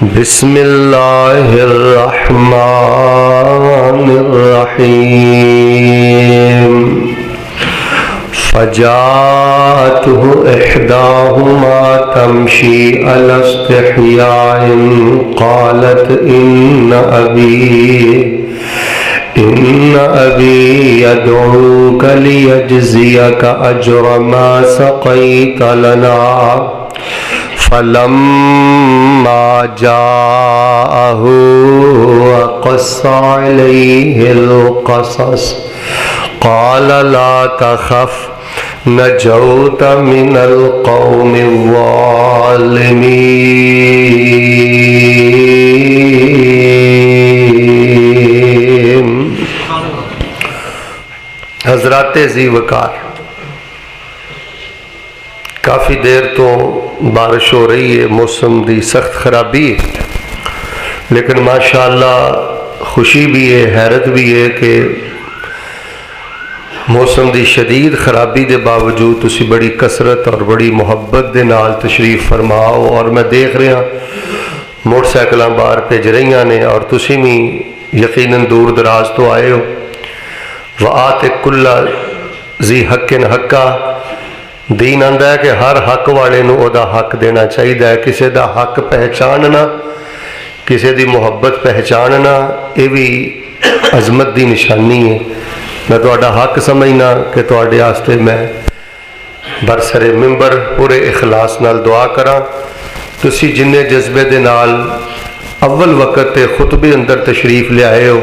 बिस्मिल्लाहिर्रहमानिर्रहीम। फजाअतहु इहदाहुमा तमशी अला इस्तिहयाइन क़ालत इन्न अबी यदऊक लियजज़ियक अज्र मा सक़ैत लना फलम्मा जाअहु वक़स्सा अलैहिल क़सस क़ाल ला तख़फ़ नजौत मिनल क़ौमिज़ ज़ालिमीन। हज़रात ज़ी वक़ार, काफ़ी देर तो बारिश हो रही है, मौसम की सख्त खराबी है, लेकिन माशाअल्लाह खुशी भी है, हैरत भी है कि मौसम की शदीद खराबी के बावजूद तुसी बड़ी कसरत और बड़ी मुहब्बत के नाल तशरीफ फरमाओ। और मैं देख रहा मोटरसाइकिल बाहर भेज रही ने और तुसी भी यकीनन दूर दराज तो आए हो। वआते कुल्ला ज़ी हक़्क़िन हक़्क़ा, दीन आंदा है कि हर हक वाले नूं ओदा हक देना चाहिए। किसी का हक पहचानना, किसी की मुहब्बत पहचानना, ये भी अजमत की निशानी है। मैं तुहाडा हक समझना कि तुहाडे वास्ते मैं बरसरे मिंबर पूरे इखलास नाल दुआ करा। तुसी जिन्ने जज्बे दे नाल अव्वल वक़्त ते खुतबे अंदर तशरीफ लियाए हो,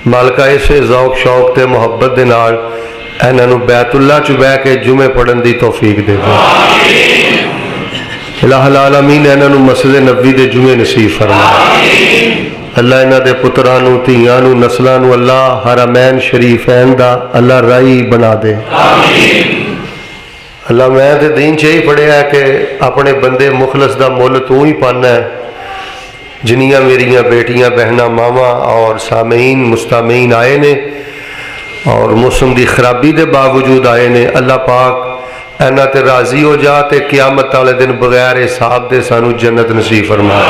मालका इसे ज़ौक शौक ते मुहब्बत दे नाल इन्हों बैतुल्ला च बह के जुमे पढ़न की तौफीक दे दो। इलाहुल आलमीन इन्हों मस्जिद नबी दे जुमे नसीब फरमा। अल्लाह इन्हां दे पुत्रां नूं, धीआं नूं, नस्लां नूं अल्लाह हरमैन शरीफैन दा अल्लाह राही बना दे। अल्लाह मैं तो दीन च यही पढ़िया है कि अपने बंदे मुखलस दा मुल तू ही पाना है। जिन्नियां मेरियां बेटियां, बहना, मावा और सामीन मुस्तामीन आए ने और मौसम की खराबी के बावजूद आए ने, अल्लाह पाक इन्हां ते राजी हो जा ते क़यामत वाले दिन बगैर हिसाब दे सानू जन्नत नसीब फरमा।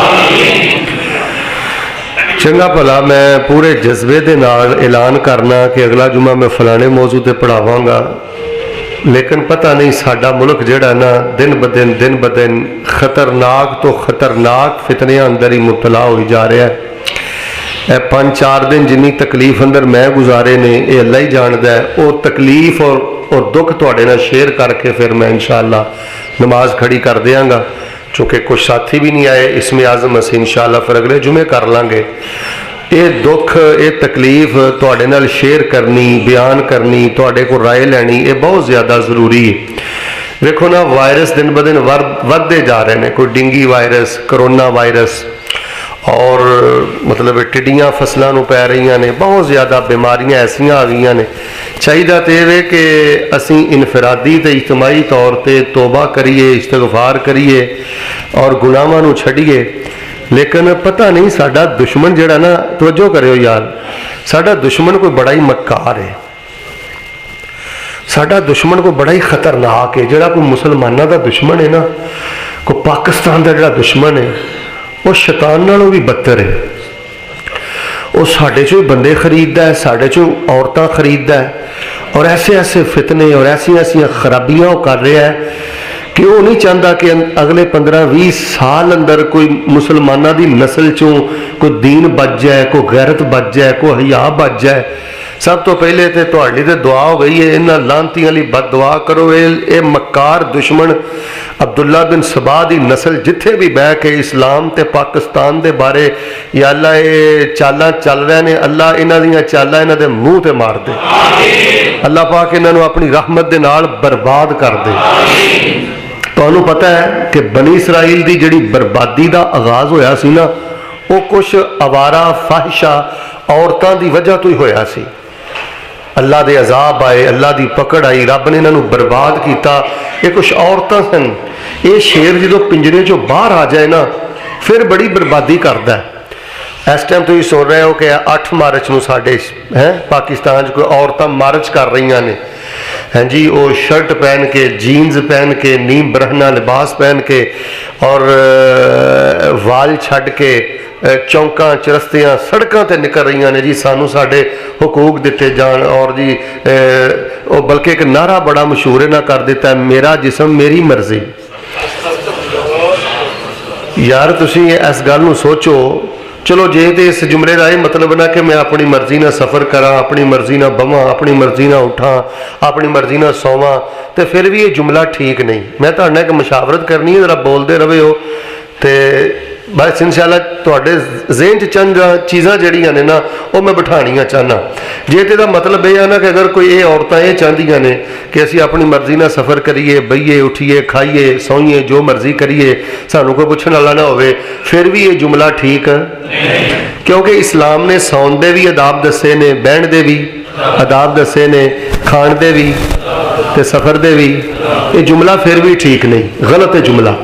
चंगा भला मैं पूरे जज्बे दे नाल ऐलान करना कि अगला जुमा मैं फलाने मौजू ते पढ़ावांगा, लेकिन पता नहीं साडा मुल्क जिहड़ा ना दिन ब दिन खतरनाक तो खतरनाक फितनियां अंदर ही मुबतला हो जा रहा है। 5-4 दिन जिन्नी तकलीफ अंदर मैं गुजारे ने, ये अल्लाह ही जानता है। वो तकलीफ और दुख तुहाडे नाल शेयर करके फिर मैं इंशाअल्लाह नमाज खड़ी कर देंगा। चूँकि कुछ साथी भी नहीं आए इसमें आज़म असीं इंशाअल्लाह फिर अगले जुमे कर लांगे। ये दुख, ये तकलीफ तुहाडे नाल शेयर करनी, बयान करनी, तुहाडे को राय लैनी, ये बहुत ज़्यादा ज़रूरी है। देखो ना, वायरस दिन ब दिन वधदे जा रहे हैं। कोई डेंगी वायरस, करोना वायरस और मतलब टिड्डियाँ फसलों नूं पै रही ने, बहुत ज़्यादा बीमारियां ऐसियां आ गई ने। चाहिए तो यह कि असी इनफरादी तो इज्तमाही तौर पर तौबा करिए, इस्तगफार करिए और गुनाहां नूं छड्डिए। लेकिन पता नहीं साडा दुश्मन जिहड़ा ना, तवज्जो करियो यार, साडा दुश्मन कोई बड़ा ही मक्कार है, साडा दुश्मन कोई बड़ा ही खतरनाक है। जिहड़ा कोई मुसलमानों का दुश्मन है ना, कोई पाकिस्तान का जिहड़ा दुश्मन है, वो शैतान नालों भी बदतर है। वो साढ़े चों बंदे खरीदता है, साढ़े चों औरतां खरीदता है और ऐसे ऐसे फितने और ऐसी ऐसी खराबियां वो कर रहा है कि वो नहीं चाहता कि अगले 15-20 साल अंदर कोई मुसलमानों की नस्ल चों कोई दीन बच जाए, कोई गैरत बच जाए, कोई हया बच जाए। सब तो पहले तो तुहाडी ते दुआ हो गई है, इन्हां लानतियां लई बद दुआ करो। ये मक्कार दुश्मन अब्दुल्ला बिन सबा की नस्ल जिथे भी बह के इस्लाम ते पाकिस्तान के बारे या अल्लाह ये चालां चल रहे हैं, अल्लाह इन्हां दीयां चालां इन्हां दे मूँह ते मार दे। अल्लाह पाक इन्हां नूं अपनी रहमत दे नाल बर्बाद कर दे। तुहानूं पता है कि बनी इसराइल की जिहड़ी बर्बादी का आगाज होया सी ना, वो कुछ आवारा फाहिशा औरतां की वजह तो ही होया सी। अल्लाह के अजाब आए, अल्लाह की पकड़ आई, रब ने इन्हों बर्बाद किया। ये कुछ औरतां सन। ये शेर जो पिंजरे चो बाहर आ जाए ना, फिर बड़ी बर्बादी करता है। इस टाइम तुम सुन रहे हो कि 8 मार्च को साढ़े पाकिस्तान कोई औरतां मार्च कर रही ने। हैं जी, वो शर्ट पहन के, जीन्स पहन के, नीम बरहना लिबास पहन के और वाल छड़ के चौंकां चरस्तियां सड़कों ते निकल रही ने जी, सानू साडे हुकूक दिते जान। और जी बल्कि एक नारा बड़ा मशहूर ना कर दिता है, मेरा जिसम मेरी मर्जी। यार तुसी इस गल नूं सोचो, चलो जे तो इस जुमले का यह मतलब ना कि मैं अपनी मर्जी ना सफ़र करा, अपनी मर्जी ना बवां, अपनी मर्जी ना उठा, अपनी मर्जी ना सोवां, तो फिर भी ये जुमला ठीक नहीं। मैं तुहाडे नाल एक मशावरत करनी है, जरा बोलते रहे हो तो बस इंशाअल्लाह तुहाडे ज़हन च चंद चीज़ां जिहड़ियां ने ना वो मैं बिठाणियां चाहना। जे तो मतलब यह है ना कि अगर कोई ये औरतां ये चाहदियां ने कि असीं अपनी मर्जी ना सफ़र करिए, बहीए, उठिए, खाइए, सोईए, जो मर्जी करिए, सानू कोई पुछण वाला ना होवे, फिर भी ये जुमला ठीक नहीं। क्योंकि इस्लाम ने सौन दे भी आदाब दसे ने, बहन दे भी आदाब दसे ने, खाण दे भी ते सफ़र दे भी। ये जुमला फिर भी ठीक नहीं, गलत है जुमला।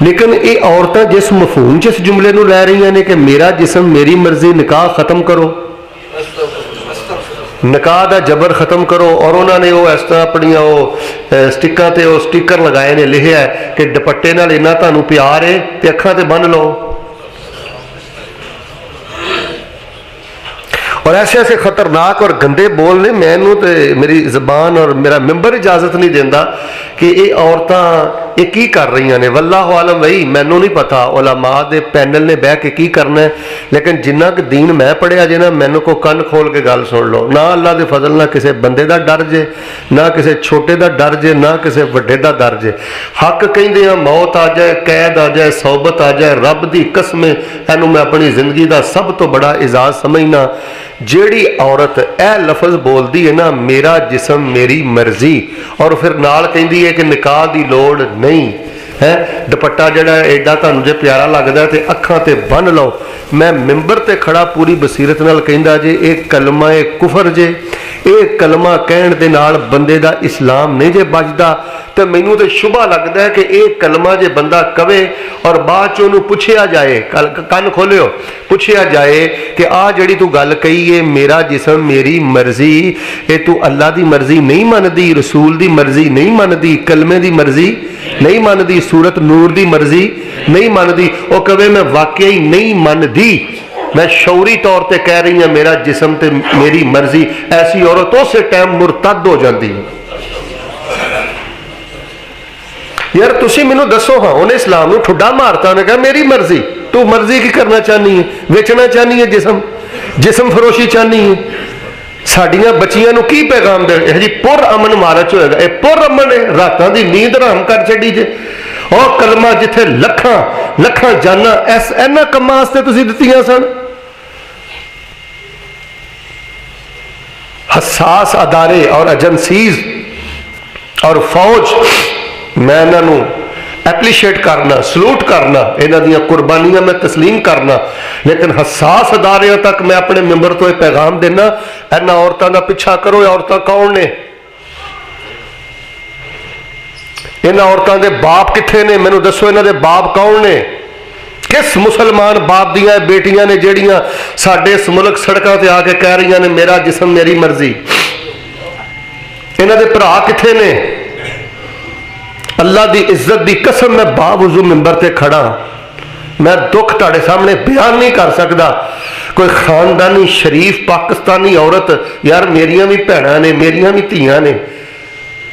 लेकिन ये औरतें जिस मफहूम च इस जुमले नूं लै रही ने कि मेरा जिसम मेरी मर्जी, निकाह खत्म करो, निकाह का जबर खत्म करो। और उन्होंने वो इस तरह अपनिया वो स्टिकां ते वो स्टिकर लगाए ने, लिखिया है कि दुपट्टे नाल इन्ना तुहानूं प्यार है ते अखां ते बन लो। और ऐसे ऐसे खतरनाक और गंदे बोल ने, मैनू तो मेरी जबान और मेरा मैंबर इजाजत नहीं देता कि ये औरतां ये की कर रही ने। वल्लाहु आलम वही, मैनू नहीं पता उलमा दे पैनल ने बह के की करना है, लेकिन जिन्ना कि दीन मैं पढ़िया जे ना, मैनू को कन खोल के गल सुन लो। ना अल्लाह के फजल ना किसी बंदे का डर जे, ना किसी छोटे का डर जे, ना किसी वड्डे का डर जे। हक कहते हैं मौत आ जाए, कैद आ जाए, सौबत आ जाए, रब की कसम इनू मैं अपनी जिंदगी का सब तो बड़ा एजाज समझना। जेड़ी औरत ए लफज बोलती है ना, मेरा जिसम मेरी मर्जी, और फिर नाल कहती है कि निकाह की लोड़ नहीं है, दुपट्टा जड़ा एडा तुहानूं जे प्यारा लगदा ते अखां ते बन लो। मैं मिंबर ते खड़ा पूरी बसीरत नाल कहंदा जे एक कलमा ए कुफर जे, एक कलमा कहण दे नाल बंदे दा इस्लाम नहीं जे बचदा। तो मैनू तो शुभा लगता है कि एक कलमा जे बंदा कवे और बाद च उन्होंने पुछया जाए, कन खोलियो, पुछया जाए कि आ जड़ी तू गल कही है मेरा जिसम मेरी मर्जी, ये तू अल्लाह की मर्जी नहीं मनदी, रसूल की मर्जी नहीं मनदी, कलमे की मर्जी नहीं मनदी, सूरत नूर की मर्जी नहीं मनदी। वो कवे मैं वाकई नहीं मनदी, मैं शौरी तौर पर कह रही हूँ मेरा जिसम ते मेरी मर्जी, ऐसी औरत उस टाइम मुरतद हो जाती है। यार तुसी मैनू दसो, हाँ उन्हें इस्लाम नूं ठुड्डा मारता, उन्हें कहा मेरी मर्जी, तू मर्जी की करना चाहनी है, बेचना चाहनी है जिसम, जिसम फरोशी चाहनी है। साडियां बच्चियां नूं की पैगाम दे जी, पुर अमन मारच होएगा, ये पुर अमन है, रातां दी नींद हराम कर छड्डी जे। और कलमा जिथे लखां लखां जाना इस इन्हां कम्मां वास्ते तुसीं दित्तियां सन। हसास अदारे और एजेंसीज और फौज, मैं इन्हों एप्रीशिएट करना, सलूट करना, इन्हों दी कुर्बानियां मैं तस्लीम करना, लेकिन हसास अदारियों तक मैं अपने मैंबर तो यह पैगाम देना, इन्होंने औरतों का पिछा करो। औरतां कौन ने? इन्होंने औरतों के बाप कित्थे ने? मैनू दसो इन्हों के बाप कौन ने? किस मुसलमान बाप दियां बेटियां ने जेड़ियां साडे इस मुल्क सड़कों पर आके कह रही ने मेरा जिसम मेरी मर्जी? इन्हों के भरा कित्थे ने? अल्लाह की इज्जत की कसम मैं बावजू मिंबर ते खड़ा, मैं दुख तुहाडे सामने बयान नहीं कर सकता। कोई खानदानी शरीफ पाकिस्तानी औरत, यार मेरिया भी भैणां ने, मेरिया भी धीआं ने,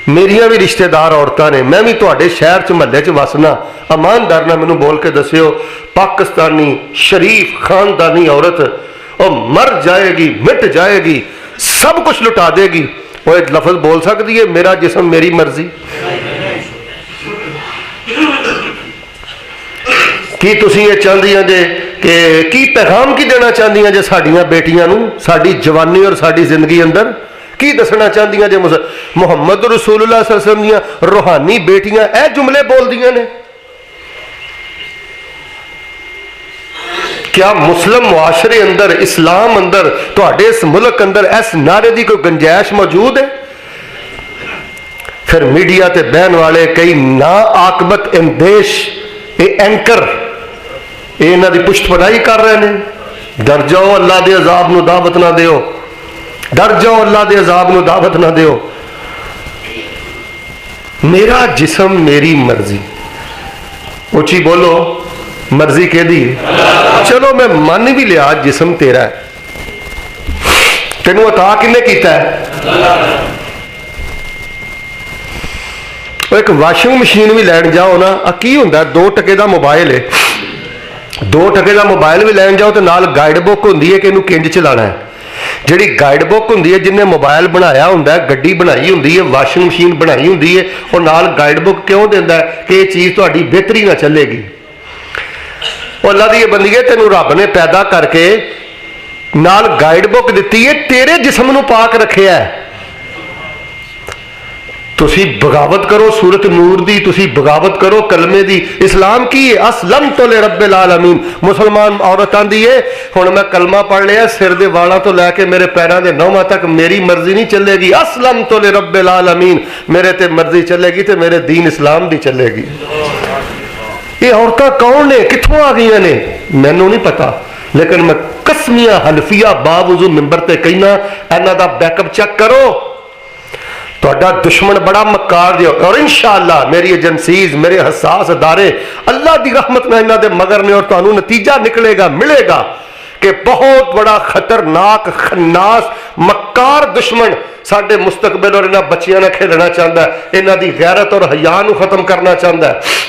मेरिया भी रिश्तेदार औरतां ने, मैं भी तुहाडे शहर च महल्ले च वसना, ईमानदार नाल मैनूं बोल के दसियो, पाकिस्तानी शरीफ खानदानी औरत और मर जाएगी, मिट जाएगी, सब कुछ लुटा देगी, वो एक लफज बोल सकती है मेरा जिसम मेरी मर्जी? की तुसी ये चाहदियां जे कि की पैगाम की देना चाहदियां जे साडियां बेटियां नूं, साडी जवानी और साडी जिंदगी अंदर की दसना चाहदियां जे मुहम्मद रसूलुल्लाह सल्लल्लाहु अलैहि वसल्लम दियां रूहानी बेटियां ए जुमले बोलदियां ने? क्या मुस्लिम मुआशरे अंदर, इस्लाम अंदर, तुहाडे इस मुल्क अंदर इस नारे की कोई गुंजाइश मौजूद है? फिर मीडिया ते बहन वाले कई ना आकबत इंदेश एंकर इन्हां दी पुष्टपनाही कर रहे हैं। डर जाओ अल्लाह के अजाब नूं दावत ना दिओ, डर जाओ अल्लाह के अजाब नूं दावत ना दिओ। मेरा जिस्म मेरी मर्जी, उची बोलो मर्जी कहदी। चलो मैं मान भी लिया जिस्म तेरा है, तेनू अता किन्ने कीता है? एक वाशिंग मशीन भी लैन जाओ ना, की हुंदा 2 टके का मोबाइल है, 2 टके का मोबाइल भी लैन जाओ तो नाल गाइड बुक हुंदी है कि इनू किंज चलाना है। जिहड़ी गाइड बुक हुंदी है, जिन्हें मोबाइल बनाया हुंदा है, गड्डी बनाई हुंदी है, वाशिंग मशीन बनाई हुंदी है, और नाल गाइड बुक क्यों दिंदा है कि ये चीज़ तुहाडी बेहतरी ना चलेगी। और अल्लाह दी बंदीए, तेनू रब ने पैदा करके नाल गाइड बुक दिती है, तेरे जिस्म नू पाक रखिया है। तुसी बगावत करो सूरत नूर दी, तुसी बगावत करो कलमे दी। इस्लाम की है असलम तो ले रब्बिल आलमीन। मुसलमान औरत आंदी है हुण मैं कलमा पढ़ लिया, सिर दे वालों तो लैके मेरे पैरों के नौवां तक मेरी मर्जी नहीं चलेगी। असलम तो ले रब्बिल आलमीन, मेरे ते मर्जी चलेगी तो मेरे दीन इस्लाम दी चलेगी। ये औरतां कौन ने, कित्थों आ गई ने, मैनू नहीं पता, लेकिन मैं कसमियां हलफिया बावजूद मिंबर ते कहना, इन्हां दा बैकअप चेक करो। तुहाडा दुश्मन बड़ा मक्कार दियो, और इंशाअल्लाह मेरी एजेंसीज, मेरे हसास अदारे अल्लाह की रहमत में इन्हां दे मगर ने, और तुहानू नतीजा निकलेगा, मिलेगा कि बहुत बड़ा खतरनाक खन्नास मक्कार दुश्मन साडे मुस्तकबिल और इन्हां बच्चियां ने खेलना चाहता है, इन्हां दी गैरत और हया नू खत्म करना चाहता है।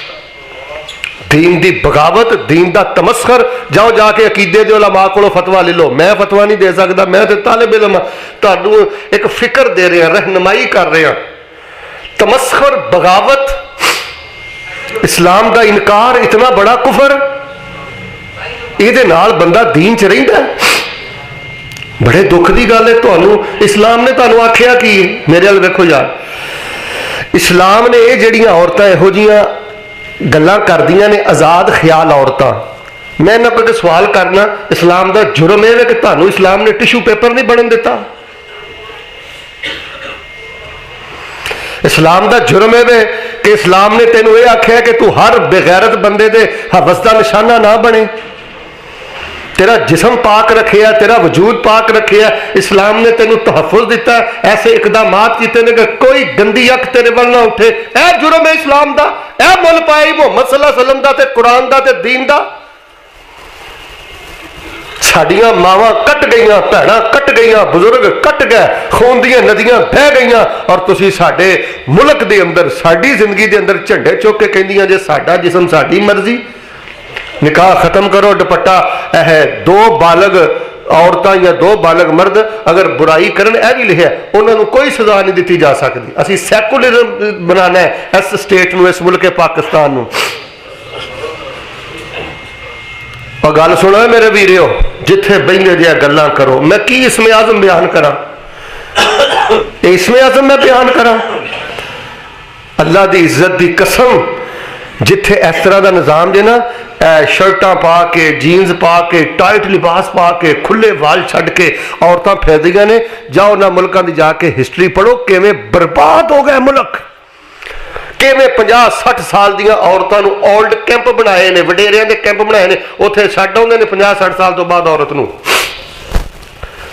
दीन दी बगावत, दीन दा तमस्खर, जाओ जाके अकीदे दे उलमा कोलों फतवा ले लो। मैं फतवा नहीं दे सकता, मैं तो तालिब इल्म तुहानू एक फिक्र दे रहा, रहनुमाई कर रहा। तमस्खर, बगावत, इस्लाम दा इनकार, इतना बड़ा कुफर, इहदे नाल बंदा दीन च रहिंदा है। बड़े दुख की गल है। तुहानू इस्लाम ने तुहानू आख्या कि मेरे वाल वेखो यार, इस्लाम ने ये जिहड़ियां औरतां इहो जिहियां गल्लां करदियां ने, आज़ाद ख्याल औरतां, मैं इन्हां कोल सवाल करना, इस्लाम का जुर्म है कि तुहानू इस्लाम ने टिशू पेपर नहीं बनन दिता? इस्लाम का जुर्म है कि इस्लाम ने तेनू ये आख्या कि तू हर बेगैरत बंदे दे हवस का निशाना ना बने। तेरा जिस्म पाक रखे, तेरा वजूद पाक रखे, इस्लाम ने तेनू तहफुज दिता, ऐसे इकदाम किए कि कोई गंदी अख तेरे वाल ना उठे। यह जुर्म है इस्लाम का, यह मुल पाई मुहम्मद सल्लल्लाहु अलैहि वसल्लम दा ते कुरान दा ते दीन दा। साडियां मावां कट गई, भैणां कट गई, बुजुर्ग कट गए, खून दियां नदियां बह गई, और तुसीं साडे मुल्क दे अंदर, साडी जिंदगी दे अंदर झंडे चुक के कहंदियां जे साडा जिस्म साडी मर्जी। निकाह खत्म करो, दुपट्टा, है 2 बालग औरतां या 2 बालग मर्द अगर बुराई करन, यह भी लिखा उन्होंने कोई सजा नहीं दी जा सकती। असीं सैकुलरिज्म बनाना है इस स्टेट नूं, इस मुल्क पाकिस्तान नूं। और गल सुनो मेरे वीरियो, जिथे बहिंदे जिहा गल्लां करो, मैं की इसमें आज़म बयान करा, इसमें आज़म मैं बयान करा? अल्लाह की इज्जत की कसम, जिथे इस तरह का निज़ाम जे ना, शर्टां पा के, जीन्स पा के, टाइट लिबास पा के, खुले वाल छड़ के औरतां फिरदियां ने, जाओ ना मुल्कां दी जाके हिस्टरी पढ़ो, किवें बर्बाद हो गए मुल्क, किवें 50-60 साल दियां औरतां नूं ओल्ड कैंप बनाए ने, वडेरियां दे कैंप बनाए ने, उत्थे छड्ड आउंदे ने 50-60 साल तो बाद औरत नूं।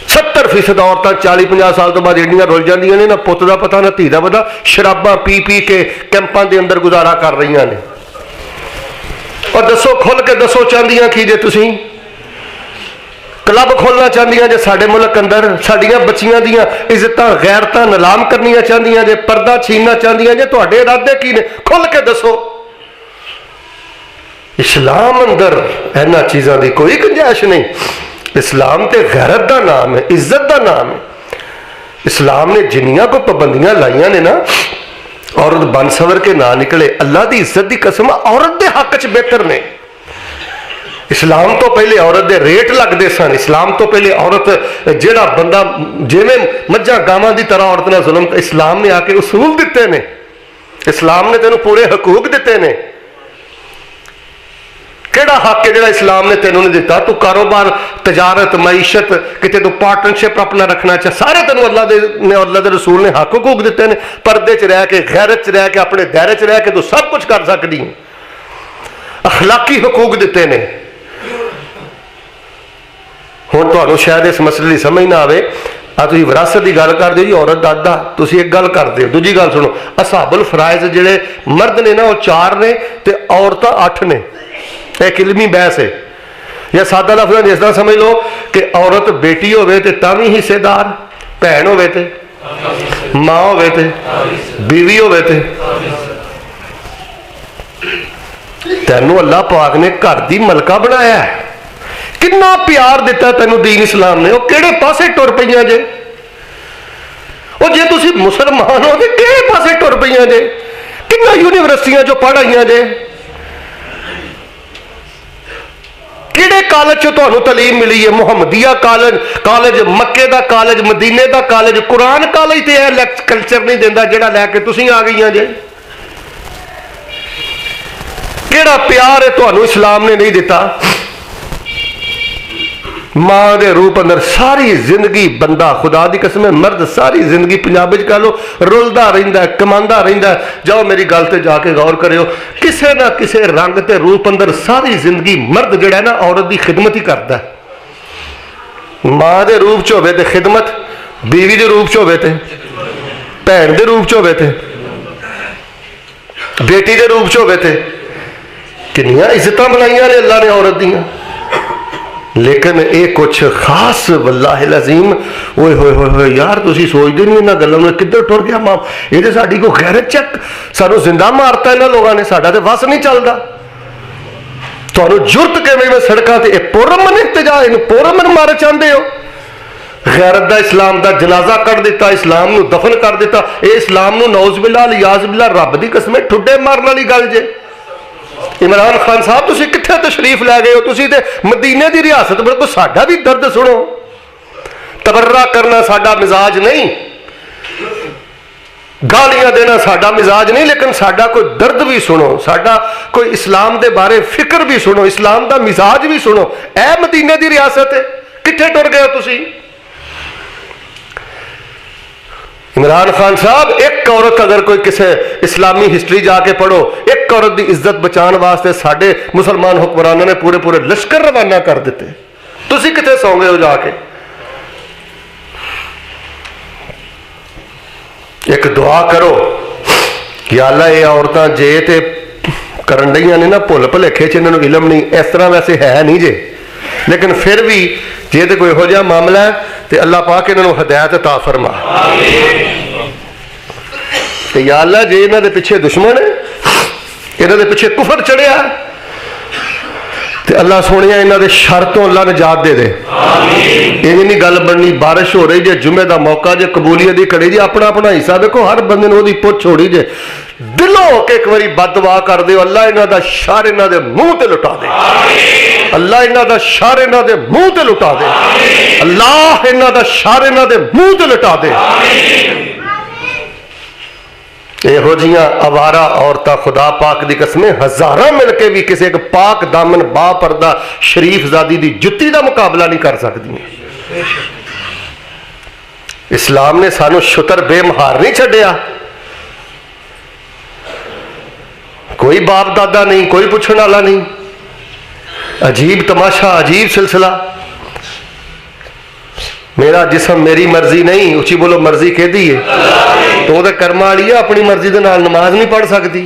70% औरतां 40-50 साल तो बाद एडियां रुल जांदियां ने, ना पुत्त दा पता ना धी दा पता, शराबां पी पी के कैंपां दे अंदर गुजारा कर रही ने। और दसो, खुल के दसो चाहदियां की जे तुसीं क्लब खोलना चाहदियां जे साडे मुल्क अंदर, साडियां बच्चियां दियां इज्जतां गैरतां नीलाम करनियां चाहदियां जे, पर्दा छीनना चाहदियां जे, तुहाडे इरादे की ने? खुल के दसो। इस्लाम अंदर इन्हां चीज़ां दी कोई गुंजाइश नहीं। इस्लाम ते गैरत का नाम है, इज्जत का नाम है। इस्लाम ने जिन्नियां को पाबंदियां लाइयां ने ना, औरत बन सवर के ना निकले, अल्लाह की इज्जत की कसम औरत के हक च बेहतर ने। इस्लाम तो पहले औरत के रेट लगते सन, इस्लाम तो पहले औरत जेड़ा बंदा जिवें मज्झां गावां की तरह औरत ने जुल्म, इस्लाम ने आके उसूल दिते ने, इस्लाम ने तेनों पूरे हकूक दिते ने। केड़ा हक है जिहड़ा इस्लाम ने तेनों नहीं दिता? तू कारोबार, तजारत, मईशत, किते तू पार्टनरशिप अपना रखना चाहे, सारे तेनों अल्लाह ने और अल्लाह के रसूल ने हक हकूक दिते ने। पर्दे च रह के, गैरत च रह के, अपने दायरे च रह के तू सब कुछ कर सकती है। अखलाकी हकूक दिते ने। हुण तुहानूं शायद इस मसले की समझ ना आवे, तुम विरासत की गल करते हो जी, औरत दादा तुम एक गल करते हो। दूजी गल सुनो, असहाबुल फराइज जिहड़े मर्द ने ना वो 4 ने ते औरतां 8 ने। एक इलमी बहस है, या सादा लफ्ज़ इस तरह समझ लो कि औरत बेटी होवे ते तां भी हिस्सेदार, भैन होवे ते मां होवे ते बीवी होवे ते। तैनू अल्लाह पाक ने घर की मलका बनाया है, कितना प्यार दिता तैनू दीन इस्लाम ने। वो किहड़े पासे टुर पईयां जे, और जे तुसी मुसलमान हो तो किहड़े पासे टुर पईयां जे, कितना यूनिवर्सिटियां जो पढ़ आईयां जे, किहड़े कॉलेज चो तुहानू तलीम मिली है? मुहम्मदिया कॉलेज, मक्के का कॉलेज, मदीने का कॉलेज, कुरान कॉलेज तो यह कल्चर नहीं देता जिहड़ा लैके तुसी आ गई जे। किहड़ा प्यार है तुहानू इस्लाम ने नहीं दिता? मां के रूप अंदर सारी जिंदगी बंदा, खुदा की कसम है मर्द सारी जिंदगी पंजाब कह लो रुलदा रहिंदा है, कमांदा रहिंदा है। जाओ मेरी गल ते जाके गौर करियो, किसे ना किसे रंग ते रूप अंदर सारी जिंदगी मर्द जिहड़ा है ना औरत की खिदमत ही करता है। मां के रूप च होवे ते खिदमत, बीवी के रूप च होवे ते, भैन के रूप च होवे ते, बेटी के रूप च होवे ते। कितनियां इज्जत बनाइया ने अल्लाह ने औरत दियां, लेकिन ये कुछ खास वल्लाह अजीम। ओए होए होए होए यार, तुसी सोचते नहीं इन्होंने गलों में किधर टुर गया मां। ये तो साड़ी को गैरत चेक सानू जिंदा मारता इन्होंने लोगों ने, साडा तो वस नहीं चलता। तुहानू जुरत किवें में सड़कों से पुरअमन इहतजाज, इन्हूं पुरअमन मारे चाहते हो? गैरत दा इस्लाम दा जनाजा कट दिता, इस्लाम नू दफन कर दिता। ये इस्लाम नू नौज बिल्ला लियाज बिल्ला रब की कसम ठुड्डे मारन वाली गल जे। इमरान खान साहब तुसी कित्थे तशरीफ लै गए हो? तुसी ते मदीने की रियासत, बिल्कुल साडा भी दर्द सुनो। तबर्रा करना साडा मिजाज नहीं, गालियां देना साडा मिजाज नहीं, लेकिन साडा कोई दर्द भी सुनो, साडा कोई इस्लाम के बारे फिक्र भी सुनो, इस्लाम का मिजाज भी सुनो। ए मदीने की रियासत है, कित्थे टुर गए हो तुसी? इमरान खान साहब, एक औरत अगर कोई किसी इस्लामी हिस्टरी जाके पढ़ो, एक औरत की इज्जत बचाने वास्ते साडे मुसलमान हुक्मरानों ने पूरे पूरे लश्कर रवाना कर दिते। तुसी किथे सौ गए हो जाके? एक दुआ करो कि अल्लाह ये औरतां जे ते करन डईयां ने ना भुल भुलेखे च, इन्हां नूं इलम नहीं, इस तरह वैसे है नहीं जे, लेकिन फिर भी जे तो कोई हो जा मामला है तो अल्लाह पाक इन्होंने हदायत अता फरमा। तो या अल्लाह जे इन्हां दे पिछे दुश्मन है, इन्हां दे पिछे कुफर चढ़िया, तो अल्लाह सोनिया इन्हां दे शर तो अल्लाह निजात दे दे। ये नहीं गल बननी, बारिश हो रही जे, जुमे का मौका जे, कबूलियत की घड़ी जे, अपना अपना हिस्सा देखो, हर बंदे नूं ओहदी पुछ छोड़ी जे, दिलों के एक बारी बददुआ कर दो, अल्लाह इन्हां दा शर इन्हां दे मुंह ते लुटा दे, अल्लाह इन्हां दा शर इन्हां दे मुंह ते लुटा दे, अल्लाह इन्हां दा शर इन्हां दे मुंह ते लुटा दे। यहो जियां आवारा औरतां खुदा पाक की कसमें हजारां मिलके भी किसी एक पाक दामन बा परदा शरीफ जादी की जुत्ती का मुकाबला नहीं कर सकती। इस्लाम ने सानू शुतर बेमहार नहीं छड्डिया, कोई बाप दादा नहीं, कोई पुछण वाला नहीं। अजीब तमाशा, अजीब सिलसिला। मेरा जिसम मेरी मर्जी नहीं, उची बोलो मर्जी कहती है तो वो कर्म वाली है, अपनी मर्जी के नाल नमाज नहीं पढ़ सकती।